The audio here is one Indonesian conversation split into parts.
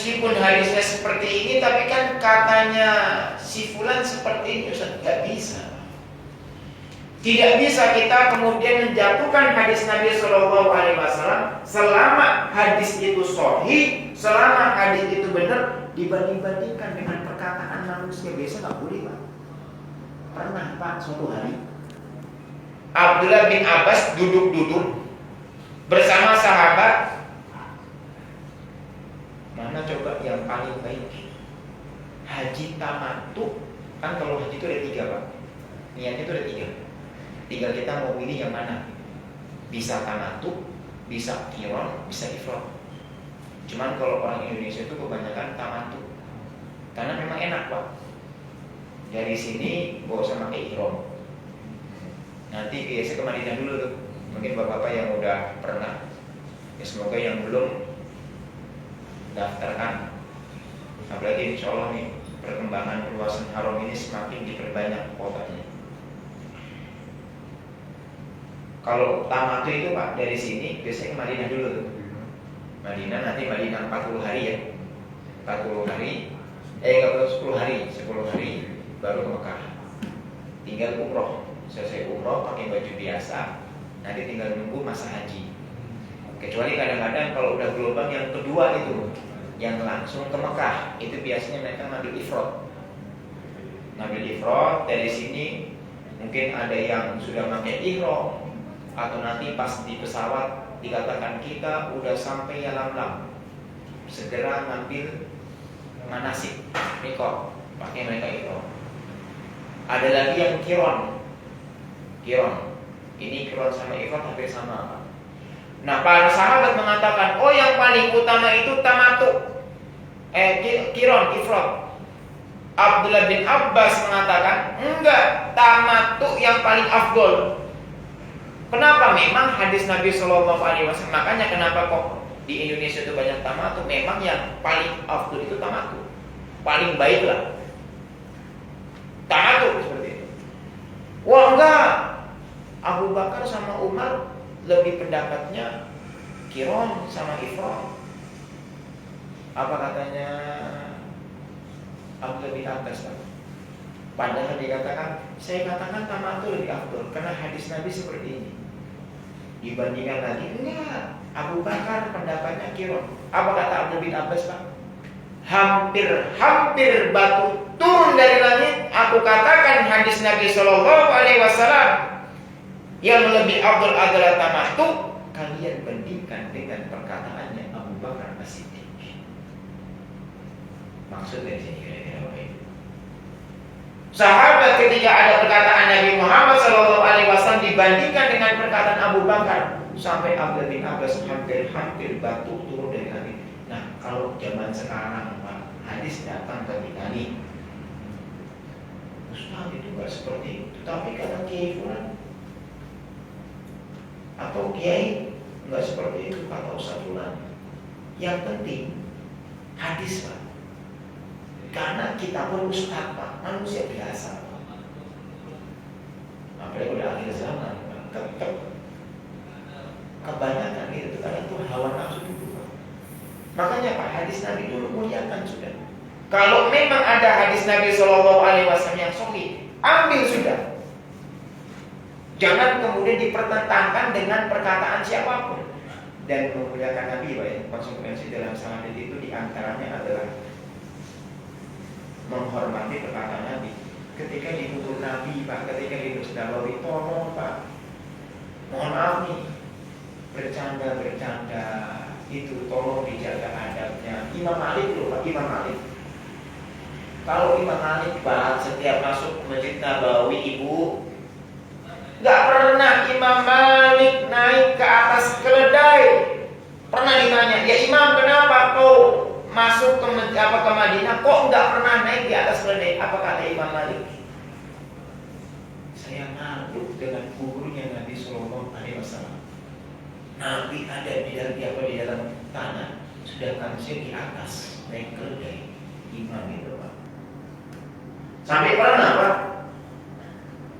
meskipun hadisnya seperti ini, tapi kan katanya si fulan seperti ini, Ustaz. Gak bisa. Tidak bisa kita kemudian menjatuhkan hadis Nabi Shallallahu Alaihi Wasallam selama hadis itu sahih, selama hadis itu benar, dibanding-bandingkan dengan perkataan manusia. Biasa nggak boleh, Pak. Pernah, Pak, suatu hari Abdullah bin Abbas duduk-duduk bersama sahabat. Mana coba yang paling baik? Haji tamattu. Kan kalau haji itu ada 3, Pak. Niatnya itu ada 3. Tinggal kita mau pilih yang mana. Bisa tamattu, bisa qiran, bisa ifrad. Cuman kalau orang Indonesia itu kebanyakan tamattu, karena memang enak, Pak. Dari sini gak usah pakai ihram. Nanti biasa ke Madinah dulu tuh. Mungkin bapak-bapak yang udah pernah, ya semoga yang belum daftarkan. Apalagi insya Allah nih perkembangan perluasan haram ini semakin diperbanyak kotanya. Kalau tamattu itu, Pak, dari sini biasanya ke Madinah dulu tuh. Madinah, nanti Madinah 40 hari ya. 40 hari, enggak perlu 10 hari, 10 hari baru ke Mekah. Tinggal umroh. Selesai umroh pakai baju biasa, nanti tinggal nunggu masa haji. Kecuali kadang-kadang kalau udah gelombang yang kedua itu, yang langsung ke Mekah, itu biasanya mereka ngambil ifrad. Ngambil ifrad dari sini, mungkin ada yang sudah pakai ihram, atau nanti pas di pesawat dikatakan kita udah sampai Yalamlam, segera ngambil manasik mikot, pakai mereka ihram. Ada lagi yang qiran. Ini qiran sama ifrad hampir sama. Nah, para sahabat mengatakan, oh yang paling utama itu tamattu, qiran, ifrad. Abdullah bin Abbas mengatakan, enggak, tamattu yang paling afdol. Kenapa? Memang hadis Nabi Shallallahu Alaihi Wasallam. Makanya kenapa kok di Indonesia itu banyak tamattu? Memang yang paling afdol itu tamattu, paling baik lah tamattu seperti itu. Wah enggak, Abu Bakar sama Umar lebih pendapatnya qiran sama ifrad. Apa katanya Abdullah bin Abbas? Padahal dikatakan, saya katakan tamattu lebih afdol karena hadis Nabi seperti ini. Dibandingkan lagi, enggak, Abu Bakar pendapatnya qiran. Apa kata Abdullah bin Abbas, Pak? Hampir batu turun dari langit, aku katakan hadis Nabi Shallallahu Alaihi Wasallam yang lebih afdal adalah tamattu. Kalian bandingkan dengan perkataannya Abu Bakar As-Siddiq. Maksud dari sini kira-kira apa itu? Sahabat ketika ada perkataan Nabi Muhammad SAW dibandingkan dengan perkataan Abu Bakar, sampai Abdullah bin Abbas hampir batu turun dari langit. Nah, kalau zaman sekarang, Pak, hadis datang ke kita nih, Ustaz itu nggak seperti itu, tapi kata Kiai Fulan atau Kiai nggak seperti itu, kata Ustaz Fulan. Yang penting hadis, Pak. Karena kita pun ustaz, Pak, manusia biasa, Pak. Apalagi udah akhir zaman, tetap kebanyakan itu kadang tuh hawa nafsu dulu, Pak. Makanya Pak, hadis Nabi dulu muliakan sudah. Kalau memang ada hadis Nabi Shallallahu Alaihi Wasallam yang sahih, ambil sudah. Jangan kemudian dipertentangkan dengan perkataan siapapun. Dan memuliakan Nabi, Pak, ya. Konsekuensi dalam hadis itu diantaranya adalah menghormati perkataan Nabi. Ketika di kubur Nabi, Pak, ketika di Masjid Nabawi, tolong, Pak, mohon maaf nih, bercanda itu tolong dijaga adabnya. Imam Malik loh, Pak, Imam Malik. Kalau Imam Malik, Pak, setiap masuk Masjid Nabawi, Ibu, nggak pernah Imam Malik naik ke atas keledai. Pernah ditanya, ya Imam, kenapa kau masuk ke Madinah kok nggak pernah naik di atas keledai? Apa kata Imam Malik? Saya malu dengan kuburnya Nabi Sallallahu Alaihi Wasallam. Nabi ada di dalam tanah, sedangkan saya di atas naik keledai. Imam itu, Pak. Sampai pernah, Pak,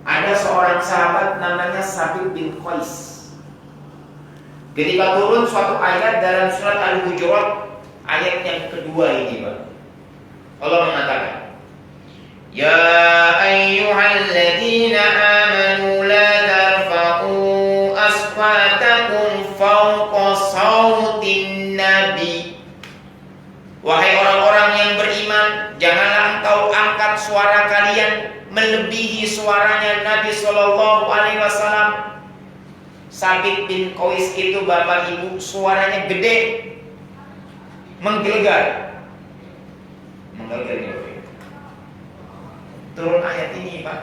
ada seorang sahabat namanya Sabit bin Qais. Ketika turun suatu ayat dalam surat Al-Hujurat, Ayat yang kedua ini, Pak. Allah mengatakan, Ya ayyuhalladzina amanu la tarfa'u aswatakum fawqa sautin nabi. Wahai orang-orang yang beriman, janganlah engkau angkat suara kalian melebihi suaranya Nabi Shallallahu Alaihi Wasallam. Sabit bin Qais itu bapak ibu suaranya gede, menggelegar. Turun ayat ini, Pak.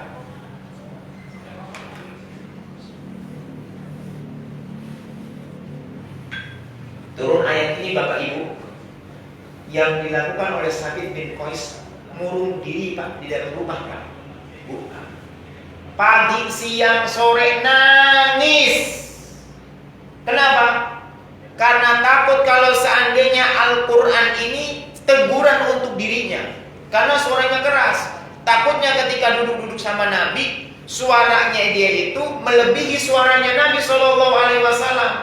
Turun ayat ini, bapak ibu. Yang dilakukan oleh Sabit bin Qais murung diri, Pak, di dalam rumah, Pak. Pagi, siang, sore nangis. Kenapa? Karena takut kalau seandainya Al-Quran ini teguran untuk dirinya, karena suaranya keras. Takutnya ketika duduk-duduk sama Nabi, suaranya dia itu melebihi suaranya Nabi Shallallahu Alaihi Wasallam.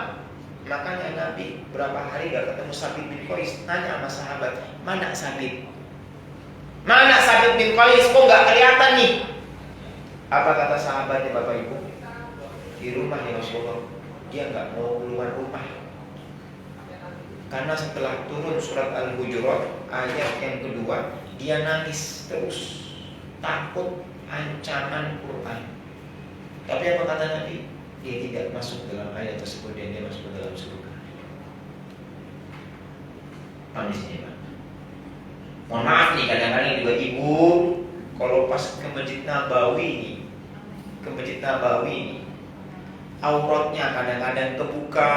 Makanya Nabi berapa hari gak ketemu Sabit bin Qais, nanya sama sahabat, mana Sabit? Mana Sabit bin Qais? Kok gak kelihatan nih? Apa kata sahabatnya, bapak ibu? Di rumah ya Rasulullah. Dia gak mau keluar rumah. Karena setelah turun surat Al-Hujurat ayat yang kedua, dia nangis terus, takut ancaman Quran. Tapi apa kata Nabi? Dia tidak masuk dalam ayat tersebut dan dia masuk ke dalam surga. Panisnya, Pak. Mohon maaf nih, kadang-kadang juga ibu kalau pas ke Masjid Nabawi ini, auratnya kadang-kadang kebuka.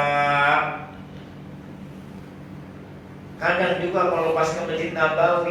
Kadang juga kalau pas ke Masjid Nabawi